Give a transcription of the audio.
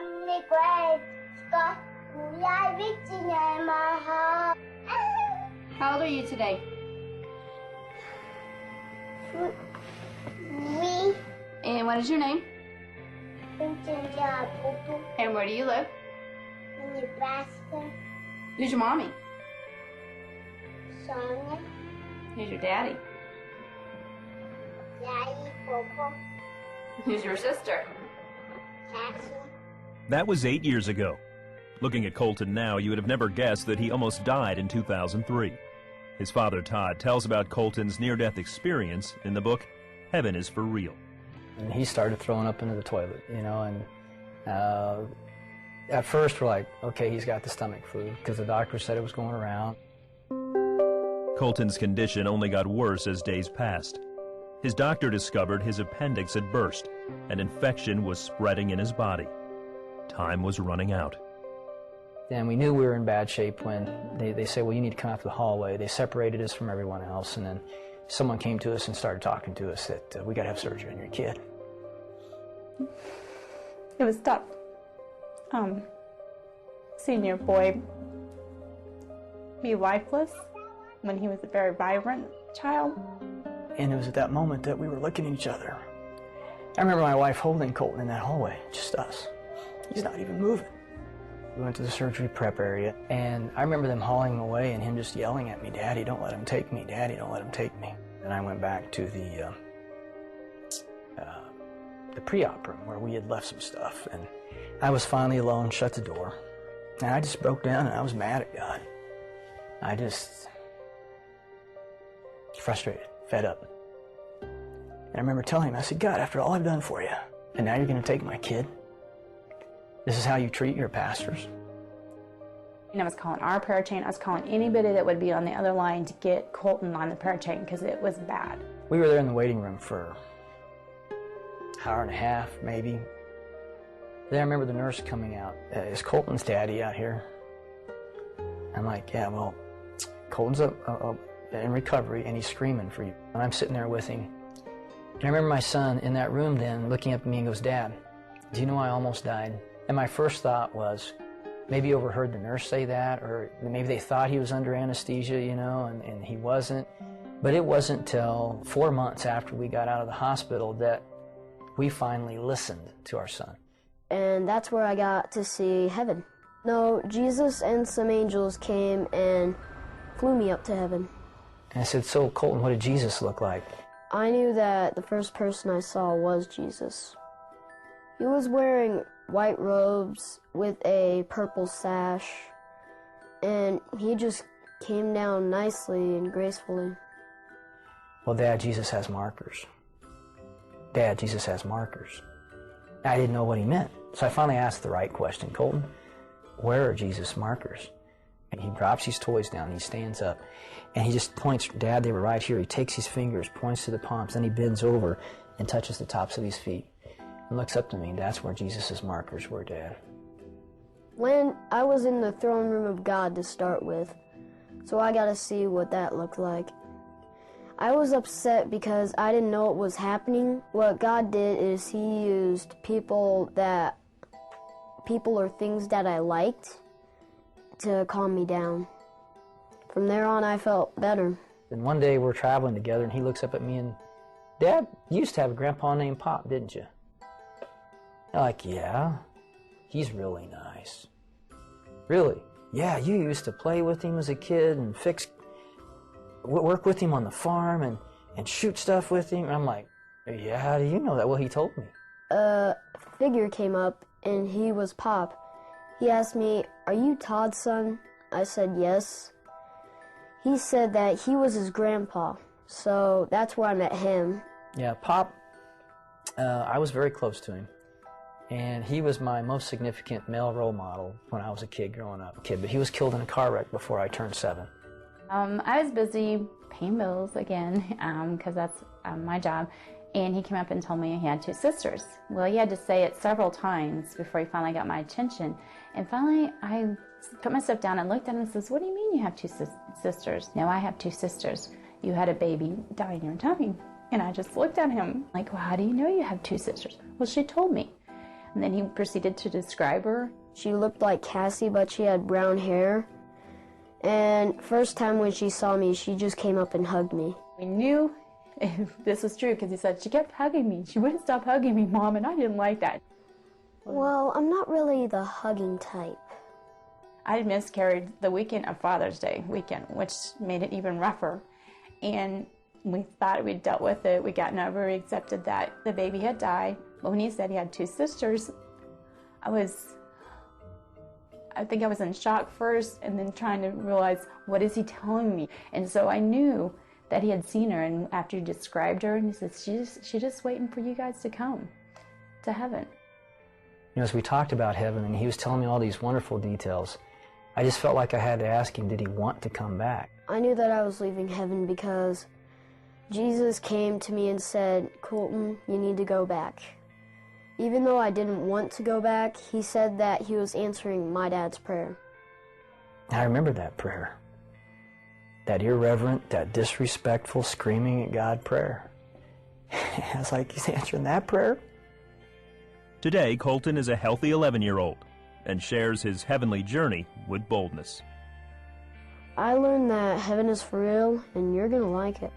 Mommy great, got everything in my heart. How old are you today? 3. And what is your name? And where do you live? In Nebraska. Who's your mommy? Sonia. Who's your daddy? Daddy, Popo. Who's your sister? Cassie. That was 8 years ago. Looking at Colton now, you would have never guessed that he almost died in 2003. His father, Todd, tells about Colton's near-death experience in the book, Heaven is for Real. And he started throwing up into the toilet, you know, and at first we're like, okay, he's got the stomach flu, because the doctor said it was going around. Colton's condition only got worse as days passed. His doctor discovered his appendix had burst. An infection was spreading in his body. Time was running out. And we knew we were in bad shape when they said, well, you need to come out to the hallway. They separated us from everyone else, and then someone came to us and started talking to us that we got to have surgery on your kid. It was tough. Seeing your boy be lifeless when he was a very vibrant child. And it was at that moment that we were looking at each other. I remember my wife holding Colton in that hallway, just us. He's not even moving. We went to the surgery prep area, and I remember them hauling him away and him just yelling at me, Daddy, don't let him take me. Daddy, don't let him take me. And I went back to the pre-op room where we had left some stuff, and I was finally alone, shut the door, and I just broke down and I was mad at God. I just frustrated, fed up. And I remember telling him, I said, God, after all I've done for you, and now you're going to take my kid? This is how you treat your pastors? And I was calling our prayer chain. I was calling anybody that would be on the other line to get Colton on the prayer chain because it was bad. We were there in the waiting room for an hour and a half, maybe. Then I remember the nurse coming out. Is Colton's daddy out here? I'm like, yeah, well, Colton's in recovery and he's screaming for you. And I'm sitting there with him. And I remember my son in that room then looking up at me and goes, Dad, do you know I almost died? And my first thought was, maybe he overheard the nurse say that, or maybe they thought he was under anesthesia, you know, and he wasn't. But it wasn't till 4 months after we got out of the hospital that we finally listened to our son. And that's where I got to see heaven. No, Jesus and some angels came and flew me up to heaven. And I said, so Colton, what did Jesus look like? I knew that the first person I saw was Jesus. He was wearing white robes with a purple sash, and he just came down nicely and gracefully. Well, Dad, Jesus has markers. Dad, Jesus has markers. I didn't know what he meant, so I finally asked the right question. Colton, where are Jesus' markers? And he drops his toys down, he stands up, and he just points, Dad, they were right here. He takes his fingers, points to the palms, then he bends over and touches the tops of his feet and looks up to me. That's where Jesus' markers were, Dad. When I was in the throne room of God to start with, so I got to see what that looked like. I was upset because I didn't know what was happening. What God did is he used people or things that I liked to calm me down. From there on, I felt better. And one day we're traveling together, and he looks up at me and, Dad, you used to have a grandpa named Pop, didn't you? I'm like, yeah, he's really nice. Really? Yeah, you used to play with him as a kid and work with him on the farm and shoot stuff with him. And I'm like, yeah, how do you know that? Well, he told me. A figure came up, and he was Pop. He asked me, are you Todd's son? I said yes. He said that he was his grandpa, so that's where I met him. Yeah, Pop, I was very close to him, and he was my most significant male role model when I was a kid growing up. But he was killed in a car wreck before I turned 7. I was busy paying bills again, because that's my job, and he came up and told me he had 2 sisters. Well, he had to say it several times before he finally got my attention, and finally I put myself down and looked at him and says, what do you mean you have 2 sisters? No, I have 2 sisters. You had a baby die in your tummy. And I just looked at him like, well, how do you know you have 2 sisters? Well, she told me. And then he proceeded to describe her. She looked like Cassie, but she had brown hair. And first time when she saw me, she just came up and hugged me. We knew this was true because he said, she kept hugging me. She wouldn't stop hugging me, Mom, and I didn't like that. Well, I'm not really the hugging type. I had miscarried the weekend of Father's Day weekend, which made it even rougher. And we thought we'd dealt with it. We gotten over, we accepted that the baby had died. But when he said he had 2 sisters, I think I was in shock first and then trying to realize, what is he telling me? And so I knew that he had seen her, and after he described her, and he said, she's just waiting for you guys to come to heaven. You know, as we talked about heaven and he was telling me all these wonderful details, I just felt like I had to ask him, did he want to come back? I knew that I was leaving heaven because Jesus came to me and said, Colton, you need to go back. Even though I didn't want to go back, he said that he was answering my dad's prayer. I remember that prayer. That irreverent, that disrespectful, screaming at God prayer. I was like, he's answering that prayer? Today, Colton is a healthy 11-year-old and shares his heavenly journey with boldness. I learned that heaven is for real, and you're gonna like it.